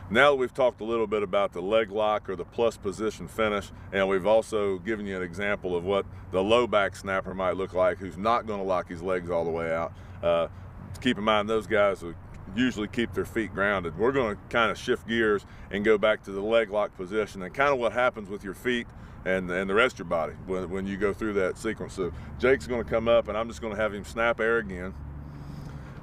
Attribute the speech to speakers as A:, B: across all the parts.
A: Now that we've talked a little bit about the leg lock or the plus position finish, and we've also given you an example of what the low back snapper might look like, who's not going to lock his legs all the way out. Keep in mind, those guys will usually keep their feet grounded. We're going to kind of shift gears and go back to the leg lock position and kind of what happens with your feet and the rest of your body when you go through that sequence. So Jake's going to come up, and I'm just going to have him snap air again.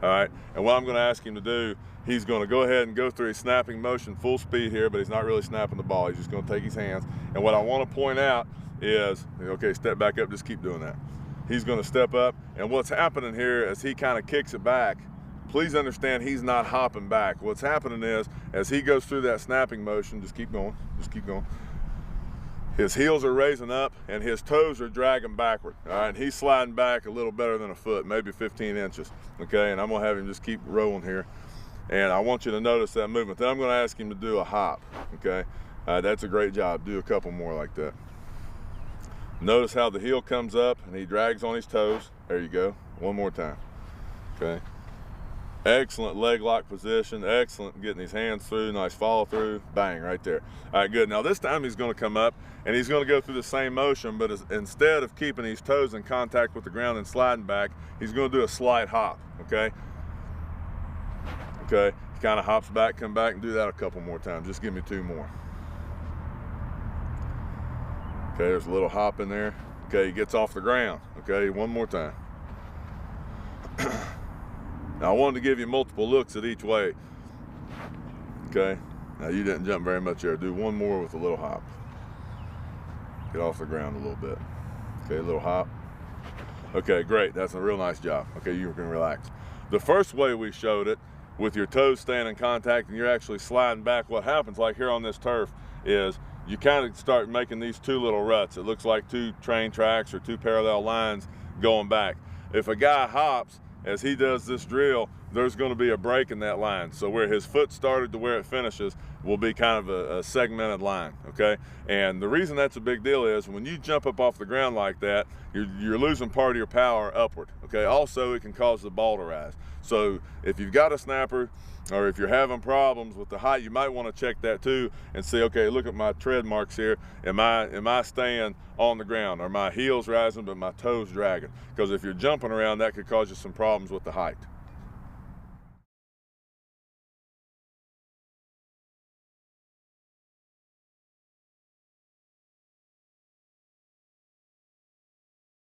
A: All right, and what I'm going to ask him to do, he's going to go ahead and go through his snapping motion full speed here, but he's not really snapping the ball. He's just going to take his hands. And what I want to point out is, okay, step back up, just keep doing that. He's going to step up, and what's happening here as he kind of kicks it back, please understand he's not hopping back. What's happening is, as he goes through that snapping motion, just keep going, his heels are raising up and his toes are dragging backward. All right, and he's sliding back a little better than a foot, maybe 15 inches. Okay, and I'm gonna have him just keep rolling here. And I want you to notice that movement. Then I'm gonna ask him to do a hop, okay? That's a great job. Do a couple more like that. Notice how the heel comes up and he drags on his toes. There you go, one more time, okay? Excellent leg lock position, excellent getting his hands through, nice follow through, bang, right there. All right, good. Now this time he's gonna come up and he's gonna go through the same motion, but instead of keeping his toes in contact with the ground and sliding back, he's gonna do a slight hop, okay? Okay, he kind of hops back, come back, and do that a couple more times. Just give me two more. Okay, there's a little hop in there. Okay, he gets off the ground. Okay, one more time. Now I wanted to give you multiple looks at each way. Okay, now you didn't jump very much there. Do one more with a little hop. Get off the ground a little bit. Okay, a little hop. Okay, great, that's a real nice job. Okay, you can relax. The first way we showed it, with your toes staying in contact and you're actually sliding back, what happens, like here on this turf, is you kind of start making these two little ruts. It looks like two train tracks or two parallel lines going back. If a guy hops, as he does this drill, there's going to be a break in that line. So where his foot started to where it finishes will be kind of a segmented line, okay? And the reason that's a big deal is when you jump up off the ground like that, you're losing part of your power upward, okay? Also, it can cause the ball to rise. So if you've got a snapper, or if you're having problems with the height, you might want to check that too and see, okay, look at my tread marks here. Am I staying on the ground? Are my heels rising but my toes dragging? Because if you're jumping around, that could cause you some problems with the height.